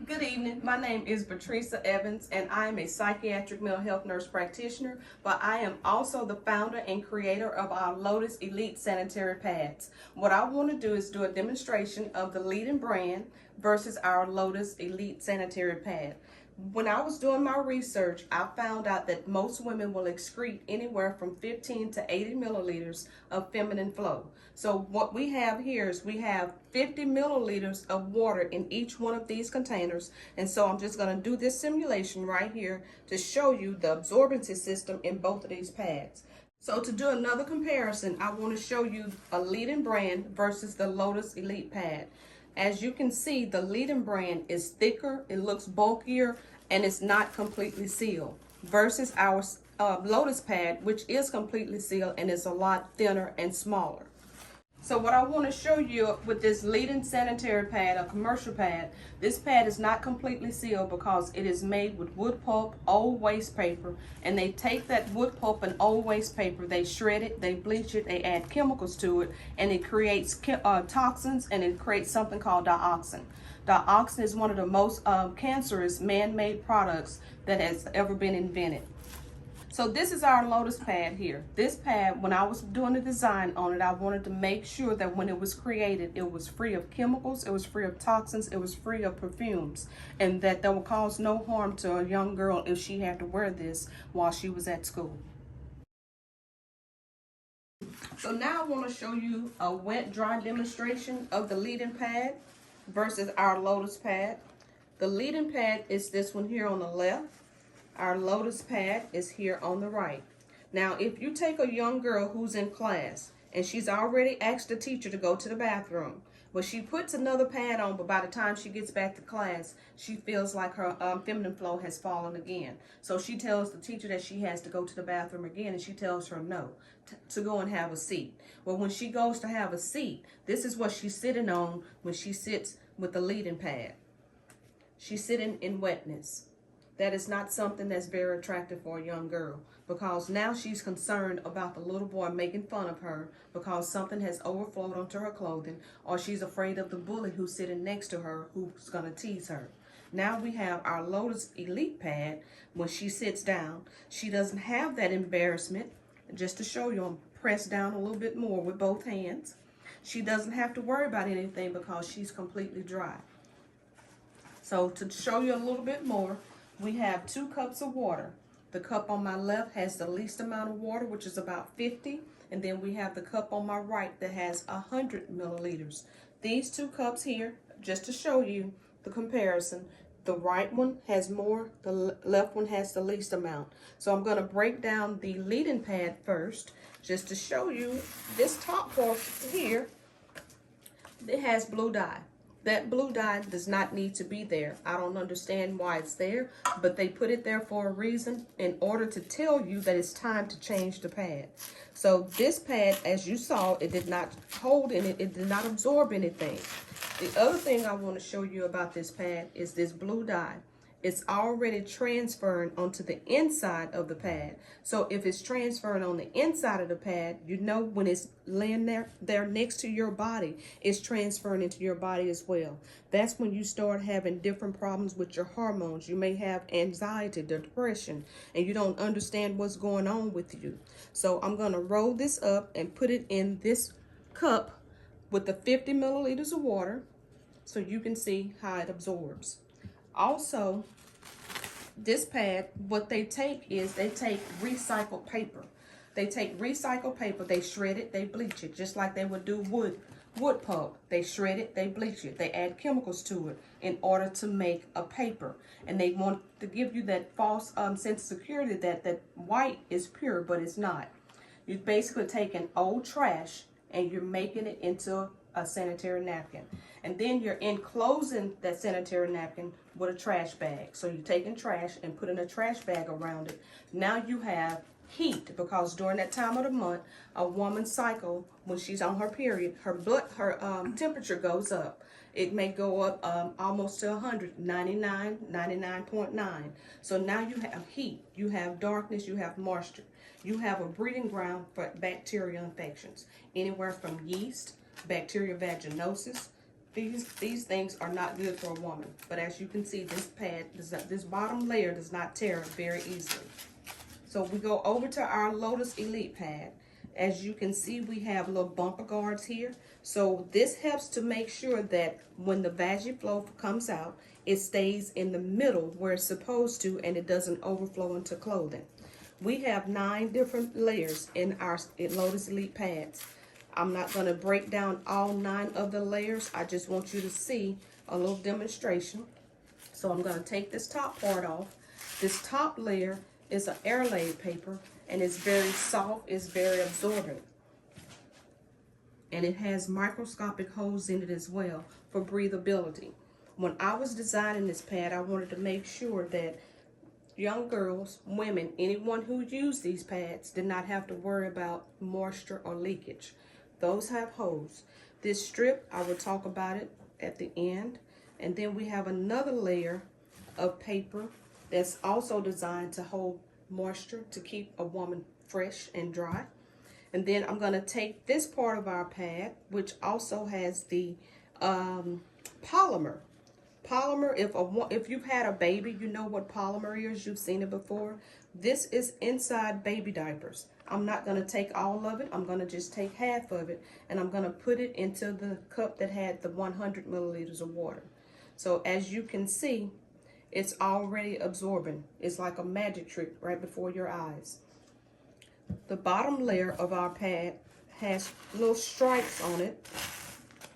Good evening. My name is Patricia Evans, and I am a psychiatric mental health nurse practitioner, but I am also the founder and creator of our Lotus Elite Sanitary Pads. What I want to do is do a demonstration of the leading brand versus our Lotus Elite Sanitary Pad. When I was doing my research, I found out that most women will excrete anywhere from 15 to 80 milliliters of feminine flow. So what we have here is we have 50 milliliters of water in each one of these containers. And so I'm just going to do this simulation right here to show you the absorbency system in both of these pads. So to do another comparison, I want to show you a leading brand versus the Lotus Elite Pad. As you can see, the leading brand is thicker, it looks bulkier, and it's not completely sealed, versus our Lotus pad, which is completely sealed and is a lot thinner and smaller. So what I want to show you with this leading sanitary pad, a commercial pad, this pad is not completely sealed because it is made with wood pulp, old waste paper, and they take that wood pulp and old waste paper, they shred it, they bleach it, they add chemicals to it, and it creates toxins, and it creates something called dioxin. Dioxin is one of the most cancerous man-made products that has ever been invented. So this is our Lotus pad here. This pad, when I was doing the design on it, I wanted to make sure that when it was created, it was free of chemicals, it was free of toxins, it was free of perfumes, and that will cause no harm to a young girl if she had to wear this while she was at school. So now I want to show you a wet-dry demonstration of the leading pad versus our Lotus pad. The leading pad is this one here on the left. Our Lotus pad is here on the right. Now, if you take a young girl who's in class and she's already asked the teacher to go to the bathroom, but she puts another pad on, but by the time she gets back to class, she feels like her feminine flow has fallen again. So she tells the teacher that she has to go to the bathroom again, and she tells her no, to go and have a seat. Well, when she goes to have a seat, this is what she's sitting on when she sits with the leading pad. She's sitting in wetness. That is not something that's very attractive for a young girl, because now she's concerned about the little boy making fun of her because something has overflowed onto her clothing, or she's afraid of the bully who's sitting next to her who's going to tease her. Now we have our Lotus Elite pad. When she sits down, she doesn't have that embarrassment. Just to show you, I'm pressed down a little bit more with both hands. She doesn't have to worry about anything because she's completely dry. So to show you a little bit more, we have 2 cups of water. The cup on my left has the least amount of water, which is about 50, and then we have the cup on my right that has 100 milliliters. These 2 cups here, just to show you the comparison, the right one has more, the left one has the least amount. So I'm going to break down the leading pad first, just to show you this top portion here. It has blue dye. That blue dye does not need to be there. I don't understand why it's there, but they put it there for a reason, in order to tell you that it's time to change the pad. So this pad, as you saw, it did not hold in it, it did not absorb anything. The other thing I want to show you about this pad is this blue dye. It's already transferring onto the inside of the pad. So if it's transferring on the inside of the pad, you know when it's laying there next to your body, it's transferring into your body as well. That's when you start having different problems with your hormones. You may have anxiety, depression, and you don't understand what's going on with you. So I'm going to roll this up and put it in this cup with the 50 milliliters of water so you can see how it absorbs. Also, this pad, what they take is they take recycled paper. They take recycled paper, they shred it, they bleach it, just like they would do wood pulp. They shred it, they bleach it, they add chemicals to it in order to make a paper. And they want to give you that false sense of security that white is pure, but it's not. You're basically taking old trash and you're making it into a sanitary napkin. And then you're enclosing that sanitary napkin with a trash bag. So you're taking trash and putting a trash bag around it. Now you have heat, because during that time of the month, a woman's cycle, when she's on her period, her temperature goes up. It may go up almost to 100, 99, 99.9. So now you have heat, you have darkness, you have moisture. You have a breeding ground for bacterial infections, anywhere from yeast, bacterial vaginosis, These things are not good for a woman. But as you can see, this pad, this bottom layer does not tear very easily. So we go over to our Lotus Elite pad. As you can see, we have little bumper guards here. So this helps to make sure that when the Vagiflow comes out, it stays in the middle where it's supposed to, and it doesn't overflow into clothing. We have 9 different layers in our Lotus Elite pads. I'm not going to break down all 9 of the layers. I just want you to see a little demonstration. So I'm going to take this top part off. This top layer is an airlaid paper, and it's very soft, it's very absorbent. And it has microscopic holes in it as well for breathability. When I was designing this pad, I wanted to make sure that young girls, women, anyone who used these pads did not have to worry about moisture or leakage. Those have holes. This strip, I will talk about it at the end. And then we have another layer of paper that's also designed to hold moisture to keep a woman fresh and dry. And then I'm going to take this part of our pad, which also has the polymer. Polymer, if you've had a baby, you know what polymer is. You've seen it before. This is inside baby diapers. I'm not going to take all of it. I'm going to just take half of it, and I'm going to put it into the cup that had the 100 milliliters of water. So as you can see, it's already absorbing. It's like a magic trick right before your eyes. The bottom layer of our pad has little stripes on it.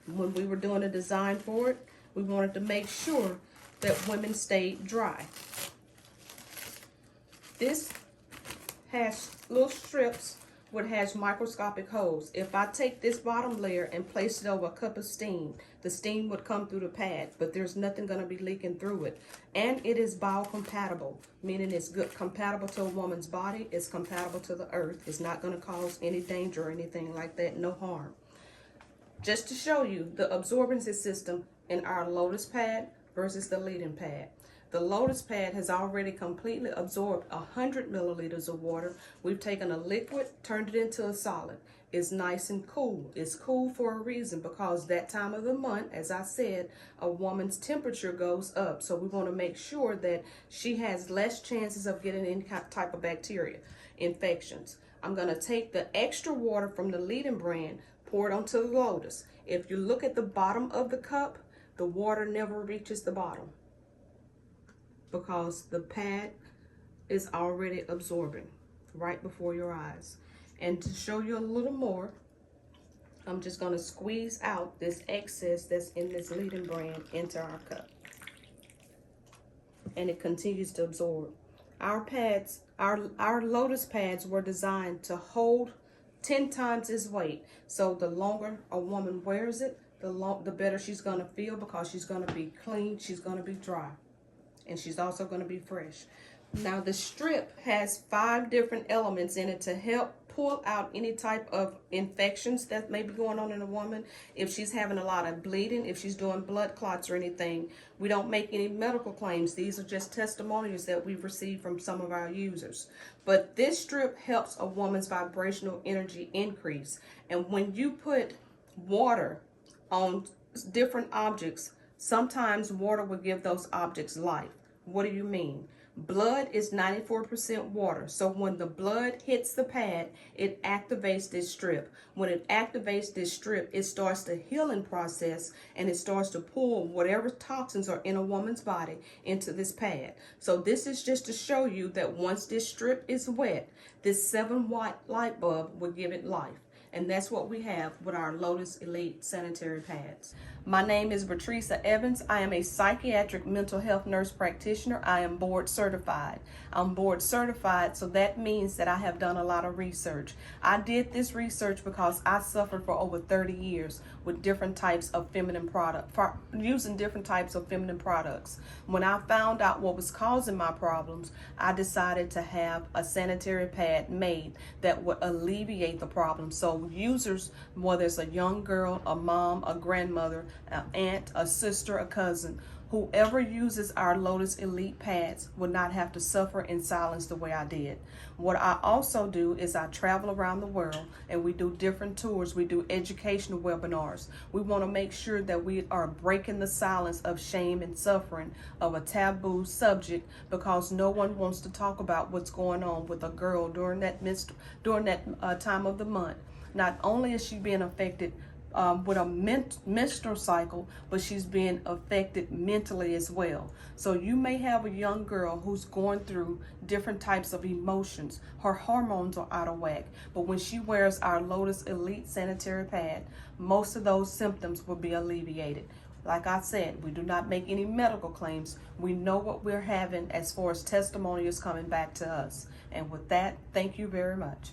When we were doing a design for it, we wanted to make sure that women stayed dry. This has little strips which has microscopic holes. If I take this bottom layer and place it over a cup of steam, the steam would come through the pad, but there's nothing going to be leaking through it. And it is biocompatible, meaning it's good, compatible to a woman's body, it's compatible to the earth, it's not going to cause any danger or anything like that, no harm. Just to show you the absorbency system in our Lotus pad versus the lead-in pad. The Lotus pad has already completely absorbed 100 milliliters of water. We've taken a liquid, turned it into a solid. It's nice and cool. It's cool for a reason, because that time of the month, as I said, a woman's temperature goes up. So we want to make sure that she has less chances of getting any type of bacteria infections. I'm going to take the extra water from the lead-in brand, pour it onto the Lotus. If you look at the bottom of the cup, the water never reaches the bottom, because the pad is already absorbing right before your eyes. And to show you a little more, I'm just going to squeeze out this excess that's in this lead-in brand into our cup. And it continues to absorb. Our pads, our Lotus pads were designed to hold 10 times its weight. So the longer a woman wears it, the better she's going to feel, because she's going to be clean, she's going to be dry, and she's also going to be fresh. Now the strip has 5 different elements in it to help pull out any type of infections that may be going on in a woman. If she's having a lot of bleeding, if she's doing blood clots or anything, we don't make any medical claims. These are just testimonials that we've received from some of our users. But this strip helps a woman's vibrational energy increase. And when you put water on different objects, sometimes water will give those objects life. What do you mean? Blood is 94% water. So when the blood hits the pad, it activates this strip. When it activates this strip, it starts the healing process, and it starts to pull whatever toxins are in a woman's body into this pad. So this is just to show you that once this strip is wet, this 7-watt light bulb will give it life. And that's what we have with our Lotus Elite sanitary pads. My name is Patricia Evans. I am a psychiatric mental health nurse practitioner. I am board certified. I'm board certified, so that means that I have done a lot of research. I did this research because I suffered for over 30 years with different types of feminine using different types of feminine products. When I found out what was causing my problems, I decided to have a sanitary pad made that would alleviate the problem. So users, whether it's a young girl, a mom, a grandmother, an aunt, a sister, a cousin, Whoever uses our Lotus Elite pads will not have to suffer in silence the way I did. What I also do is I travel around the world and we do different tours. We do educational webinars. We want to make sure that we are breaking the silence of shame and suffering of a taboo subject, because no one wants to talk about what's going on with a girl during that time of the month. Not only is she being affected with a menstrual cycle, but she's being affected mentally as well. So you may have a young girl who's going through different types of emotions. Her hormones are out of whack, but when she wears our Lotus Elite sanitary pad, most of those symptoms will be alleviated. Like I said, we do not make any medical claims. We know what we're having as far as testimonials coming back to us. And with that, thank you very much.